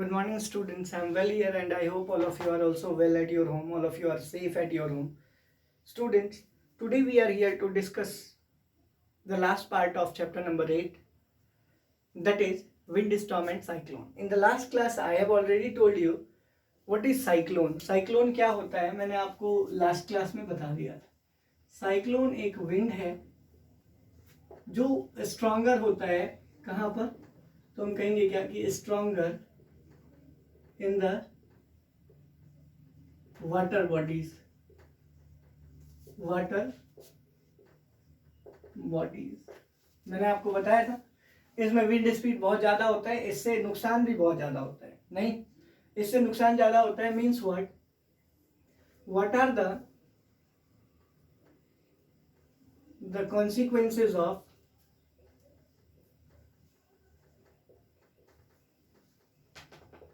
Good morning, students. I'm well here, and I hope all of you are also well at your home. All of you are safe at your home. Students, today we are here to discuss the last part of chapter number 8, that is windstorm and cyclone. In the last class, I have already told you what is cyclone. Cyclone क्या होता है मैंने आपको last class में बता दिया था. Cyclone एक विंड है जो स्ट्रॉन्गर होता है. कहाँ पर? तो हम कहेंगे क्या कि stronger in the water bodies. मैंने आपको बताया था इसमें विंड स्पीड बहुत ज्यादा होता है, इससे नुकसान भी बहुत ज्यादा होता है. नहीं, इससे नुकसान ज्यादा होता है means what are the consequences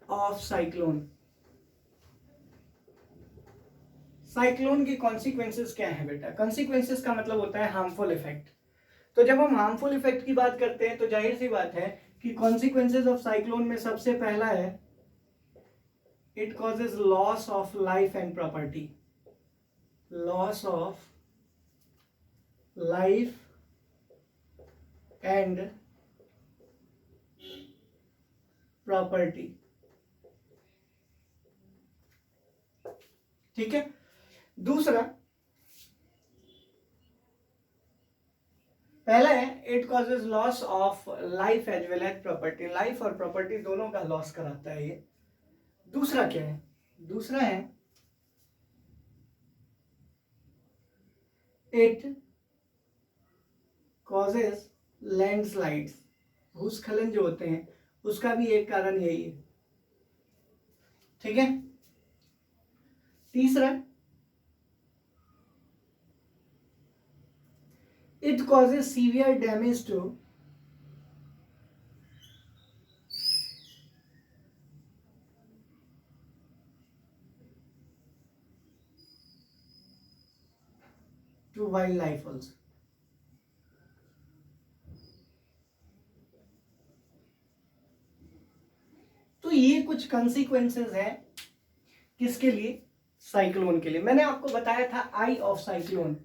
of cyclone. Cyclone के कॉन्सिक्वेंसेस क्या है बेटा? कॉन्सिक्वेंसेस का मतलब होता है हार्मफुल इफेक्ट. तो जब हम हार्मफुल इफेक्ट की बात करते हैं तो जाहिर सी बात है कि कॉन्सिक्वेंसेस ऑफ साइक्लोन में सबसे पहला है it causes loss of life and property. Loss of life and property. ठीक है. दूसरा, पहला है it causes loss of life as well as property. Life और प्रॉपर्टी दोनों का लॉस कराता है ये. दूसरा क्या है? दूसरा है इट कॉजेज लैंडस्लाइड्स. भूस्खलन जो होते हैं उसका भी एक कारण यही है. ठीक है. तीसरा, it causes severe damage to wildlife also. तो ये कुछ कंसिक्वेंसेस हैं किसके लिए? साइक्लोन के लिए. मैंने आपको बताया था आई ऑफ साइक्लोन.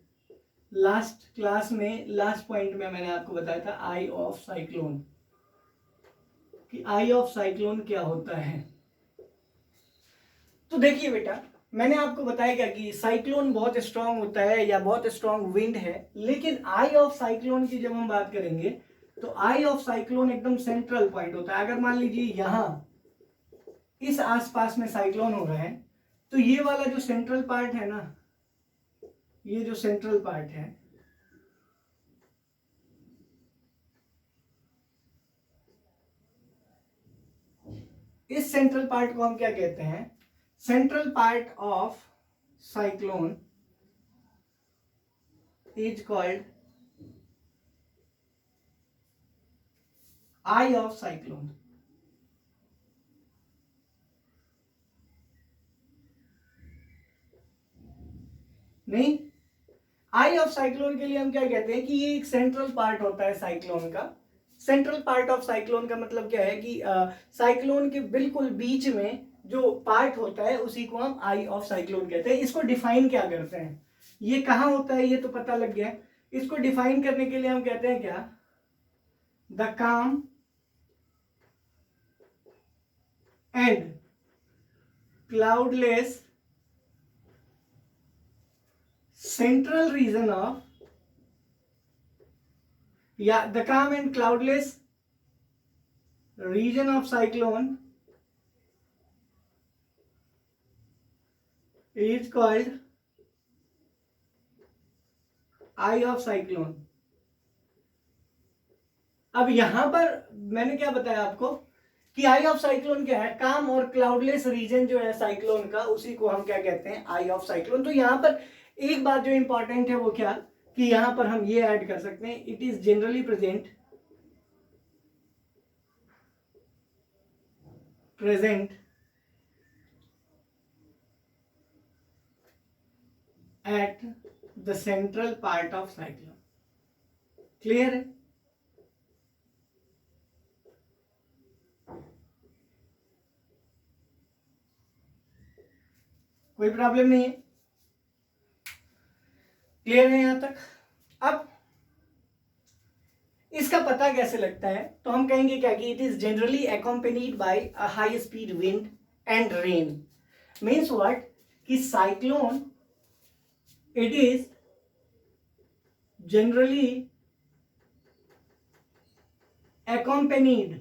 लास्ट क्लास में लास्ट पॉइंट में मैंने आपको बताया था आई ऑफ साइक्लोन, कि आई ऑफ साइक्लोन क्या होता है. तो देखिए बेटा, मैंने आपको बताया क्या कि साइक्लोन बहुत स्ट्रांग होता है या बहुत स्ट्रांग विंड है, लेकिन आई ऑफ साइक्लोन की जब हम बात करेंगे तो आई ऑफ साइक्लोन एकदम सेंट्रल पॉइंट होता है. अगर मान लीजिए यहां इस आसपास में साइक्लोन हो रहा है तो ये वाला जो सेंट्रल पार्ट है ना, ये जो सेंट्रल पार्ट है, इस सेंट्रल पार्ट को हम क्या कहते हैं? Central part of cyclone is called I of cyclone. नहीं, आई ऑफ साइक्लोन के लिए हम क्या कहते हैं कि ये एक सेंट्रल पार्ट होता है साइक्लोन का. सेंट्रल पार्ट ऑफ साइक्लोन का मतलब क्या है कि साइक्लोन के बिल्कुल बीच में जो पार्ट होता है उसी को हम आई ऑफ साइक्लोन कहते हैं. इसको डिफाइन क्या करते हैं? ये कहां होता है ये तो पता लग गया. इसको डिफाइन करने के लिए हम कहते हैं क्या? द काम and cloudless central region of, the calm and cloudless region of cyclone is called eye of cyclone. अब यहां पर मैंने क्या बताया आपको कि आई ऑफ साइक्लोन क्या है? काम और क्लाउडलेस रीजन जो है साइक्लोन का, उसी को हम क्या कहते हैं? आई ऑफ साइक्लोन. तो यहां पर एक बात जो इंपॉर्टेंट है वो क्या कि यहां पर हम ये ऐड कर सकते हैं, it is generally present at the central part of cyclone. Clear है? कोई प्रॉब्लम नहीं है, क्लियर है यहां तक। अब इसका पता कैसे लगता है, तो हम कहेंगे क्या कि it is generally accompanied by a high speed wind and rain. Means what कि cyclone it is generally accompanied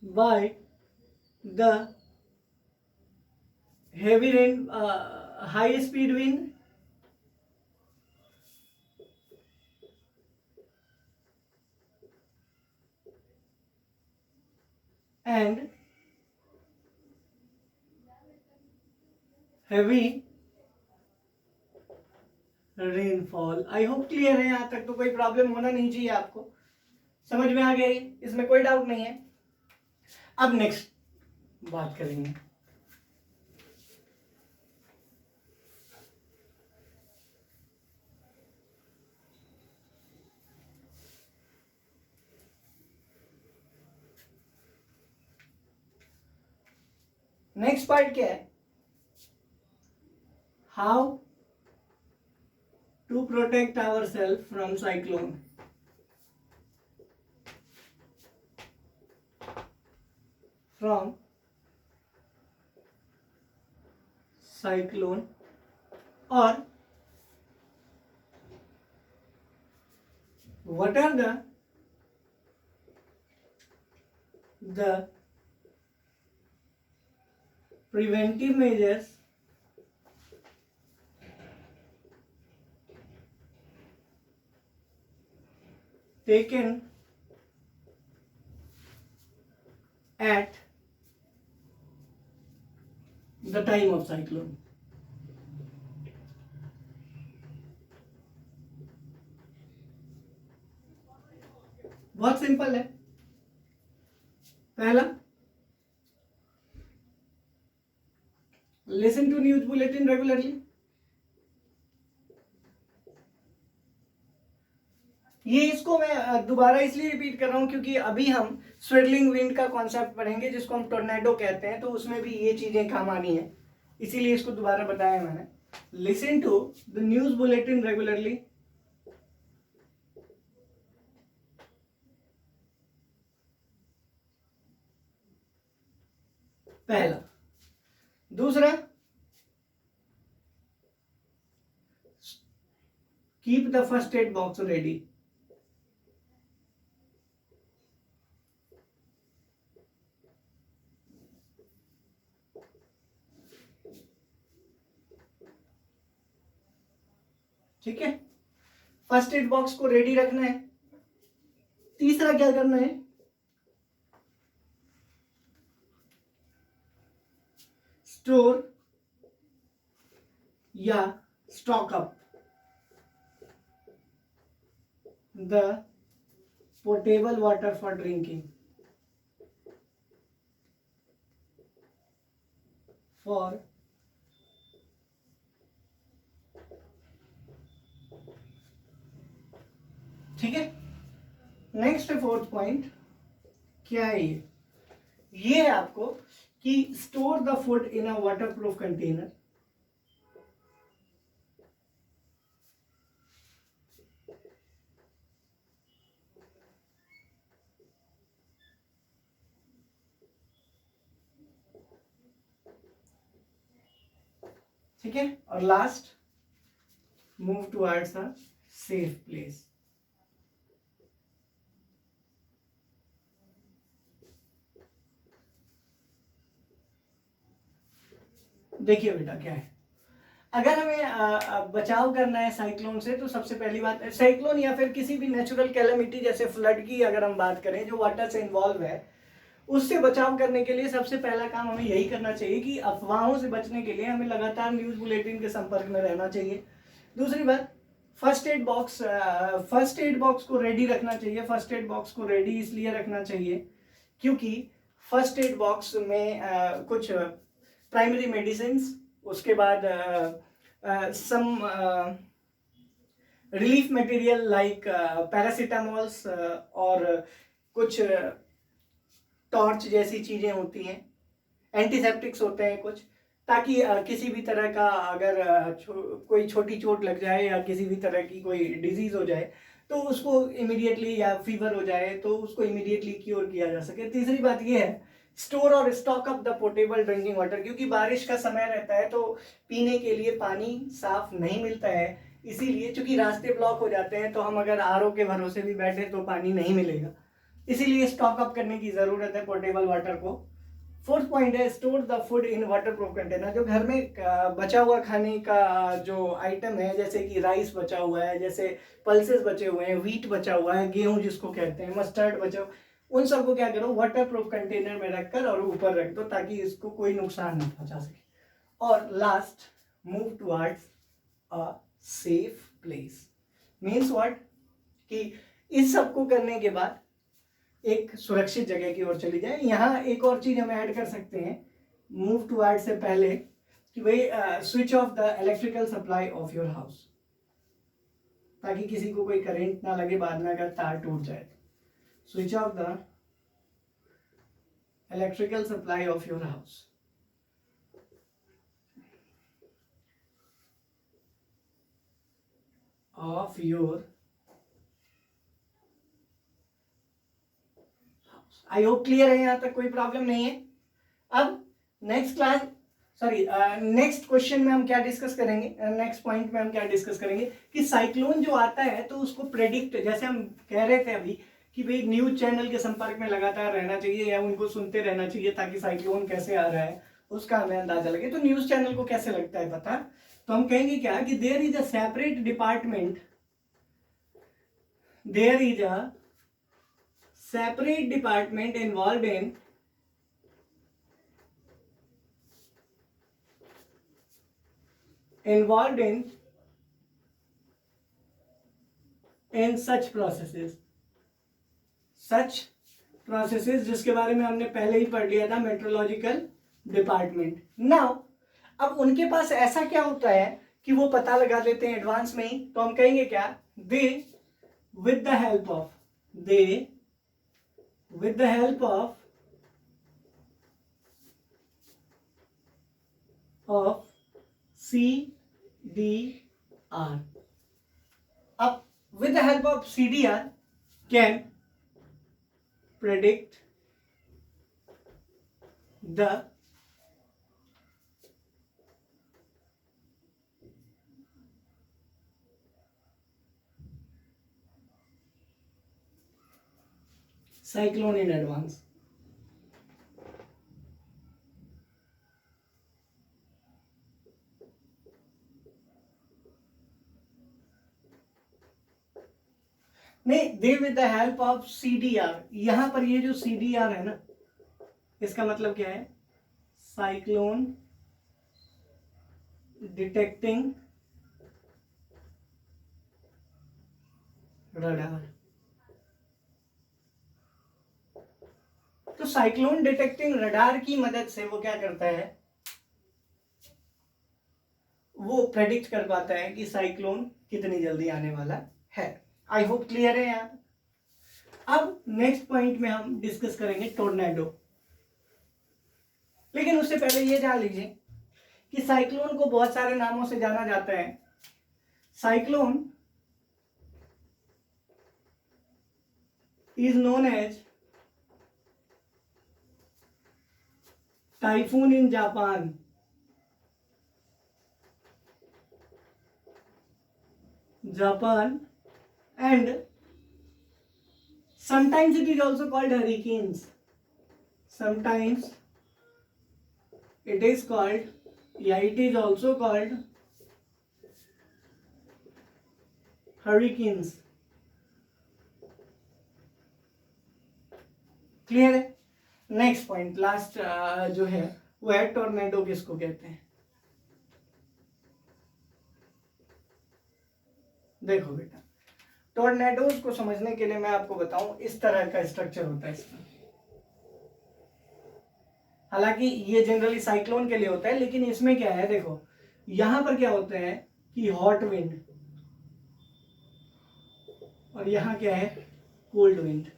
by the heavy rain, high speed wind and heavy rainfall. I hope clear है यहां तक, तो कोई problem होना नहीं चाहिए, आपको समझ में आ गया, इसमें कोई डाउट नहीं है। अब नेक्स्ट बात करेंगे, नेक्स्ट पार्ट क्या है, how to protect our self from cyclone. From cyclone, और what are the preventive measures taken at the time of cyclone। बहुत सिंपल है। पहला, listen to news bulletin regularly. ये इसको मैं दोबारा इसलिए रिपीट कर रहा हूं क्योंकि अभी हम स्विर्लिंग विंड का कॉन्सेप्ट पढ़ेंगे जिसको हम टोर्नेडो कहते हैं, तो उसमें भी ये चीजें काम आनी है, इसीलिए इसको दोबारा बताया मैंने। Listen to the news bulletin regularly. पहला। दूसरा, keep the first aid box ready. ठीक है, फर्स्ट एड बॉक्स को रेडी रखना है। तीसरा क्या करना है, स्टोर या stock up the portable water for drinking for ठीक है। नेक्स्ट फोर्थ पॉइंट क्या है, ये है आपको कि store the food in a waterproof container. ठीक है, और last, move towards a safe place. देखिए बेटा क्या है, अगर हमें बचाव करना है साइक्लोन से, तो सबसे पहली बात, साइक्लोन या फिर किसी भी नेचुरल कैलेमिटी जैसे फ्लड की अगर हम बात करें जो वाटर से इन्वॉल्व है, उससे बचाव करने के लिए सबसे पहला काम हमें यही करना चाहिए कि अफवाहों से बचने के लिए हमें लगातार न्यूज बुलेटिन के संपर्क में रहना चाहिए। दूसरी बात, फर्स्ट एड बॉक्स को रेडी रखना चाहिए। फर्स्ट एड बॉक्स को रेडी इसलिए रखना चाहिए क्योंकि फर्स्ट एड बॉक्स में कुछ प्राइमरी मेडिसिन, उसके बाद सम रिलीफ मटेरियल लाइक पैरासीटामोल्स और कुछ टॉर्च जैसी चीजें होती हैं, एंटीसेप्टिक्स होते हैं कुछ, ताकि किसी भी तरह का अगर कोई छोटी चोट लग जाए या किसी भी तरह की कोई डिजीज हो जाए तो उसको इमीडिएटली, या फीवर हो जाए तो उसको इमीडिएटली क्योर किया जा सके। तीसरी बात ये है, स्टोर और stock up the portable drinking water, क्योंकि बारिश का समय रहता है तो पीने के लिए पानी साफ नहीं मिलता है, इसीलिए चूंकि रास्ते ब्लॉक हो जाते हैं तो हम अगर आरओ के भरोसे भी बैठे तो पानी नहीं मिलेगा, इसीलिए स्टॉक अप करने की जरूरत है पोर्टेबल वाटर को। फोर्थ पॉइंट है, store the food in water proof container. जो घर में बचा हुआ खाने का जो आइटम है, जैसे कि राइस बचा हुआ है, जैसे पल्सेस बचे हुए हैं, व्हीट बचा हुआ है, गेहूं जिसको कहते हैं, मस्टर्ड बचा, उन सबको क्या करो, वाटर प्रूफ कंटेनर में रखकर और ऊपर रख दो ताकि इसको कोई नुकसान नहीं पहुंचा सके। और last, move towards a safe place. Means what, कि इस सबको करने के बाद एक सुरक्षित जगह की ओर चली जाए। यहाँ एक और चीज हम ऐड कर सकते हैं मूव टुवर्ड्स से पहले, कि भाई switch off the electrical supply of your house, ताकि किसी को कोई करंट ना लगे बाद में अगर तार टूट जाए। Switch off the electrical supply of your house. Of your, I hope clear है, यहां तक कोई प्रॉब्लम नहीं है। अब next class, sorry next question में हम क्या डिस्कस करेंगे, नेक्स्ट पॉइंट में हम क्या डिस्कस करेंगे कि साइक्लोन जो आता है तो उसको प्रेडिक्ट, जैसे हम कह रहे थे अभी कि भाई न्यूज चैनल के संपर्क में लगातार रहना चाहिए या उनको सुनते रहना चाहिए ताकि साइक्लोन कैसे आ रहा है उसका हमें अंदाजा लगे। तो न्यूज चैनल को कैसे लगता है पता, तो हम कहेंगे क्या कि there is a separate department, there is a separate department involved in such processes जिसके बारे में हमने पहले ही पढ़ लिया था, मेट्रोलॉजिकल डिपार्टमेंट। नाउ अब उनके पास ऐसा क्या होता है कि वो पता लगा देते हैं एडवांस में ही, तो हम कहेंगे क्या, दे with the help of CDR, अब with the help of CDR can predict the cyclone in advance। नहीं, they with the help of CDR, यहां पर ये जो CDR है ना, इसका मतलब क्या है, साइक्लोन डिटेक्टिंग रडार। तो साइक्लोन डिटेक्टिंग रडार की मदद से वो क्या करता है, वो प्रेडिक्ट कर पाता है कि साइक्लोन कितनी जल्दी आने वाला है। आई होप क्लियर है यार। अब नेक्स्ट पॉइंट में हम डिस्कस करेंगे टोर्नेडो, लेकिन उससे पहले ये जान लीजिए कि साइक्लोन को बहुत सारे नामों से जाना जाता है। Cyclone is known as typhoon in Japan, and sometimes it is also called hurricanes. Sometimes it is called, it is also called hurricanes। Clear है। नेक्स्ट पॉइंट, लास्ट जो है वो है टोर्नेडो किसको कहते हैं। देखो बेटा, टोर्नेडोज को समझने के लिए मैं आपको बताऊं, इस तरह का स्ट्रक्चर होता है इसका। हालांकि ये जनरली साइक्लोन के लिए होता है, लेकिन इसमें क्या है, देखो यहां पर क्या होता है कि हॉट विंड, और यहां क्या है, कोल्ड विंड।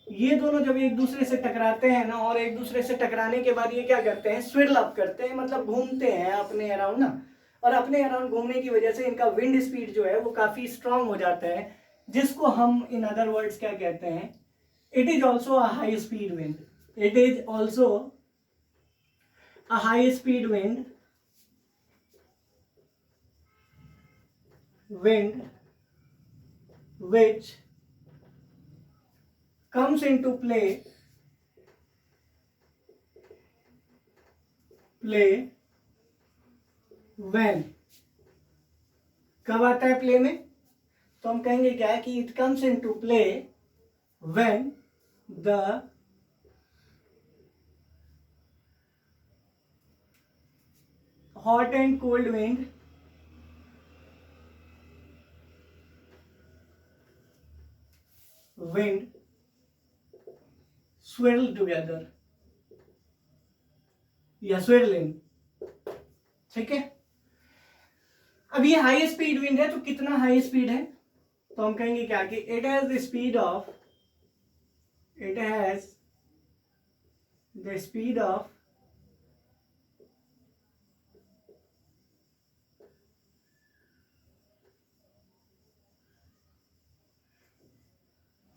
ये दोनों जब एक दूसरे से टकराते हैं ना, और एक दूसरे से टकराने के बाद ये क्या करते हैं, स्विर्ल अप करते हैं, मतलब घूमते हैं अपने अराउंड ना, और अपने अराउंड घूमने की वजह से इनका विंड स्पीड जो है वो काफी स्ट्रांग हो जाता है, जिसको हम इन अदर वर्ड्स क्या कहते हैं, it is also a high speed wind, it is also a high speed wind which comes into play when, कब आता है प्ले में, तो हम कहेंगे क्या है कि it comes into play when the hot and cold wind swirl together या swirling, ठीक है। अब ये हाई स्पीड विंड है, तो कितना हाई स्पीड है, तो हम कहेंगे क्या कि it has the speed of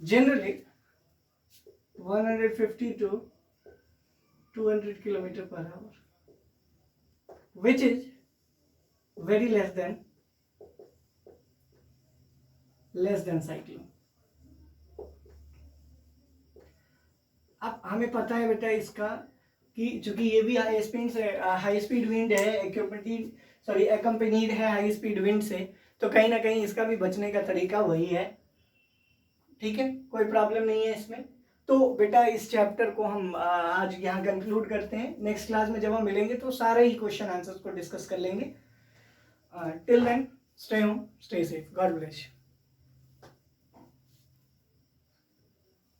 generally 150 to 200 kilometer per hour, which is very less than cyclone. अब हमें पता है बेटा इसका कि चूंकि ये भी हाई स्पीड विंड है, एक्कम्पनीड है हाई स्पीड विंड से, तो कहीं ना कहीं इसका भी बचने का तरीका वही है, ठीक है, कोई प्रॉब्लम नहीं है इसमें। तो बेटा इस चैप्टर को हम आज यहाँ कंक्लूड करते हैं, नेक्स्ट क्लास में जब हम मिलेंगे तो सारे ही क्वेश्चन आंसर्स को डिस्कस कर लेंगे। Till then stay home, stay safe, god bless.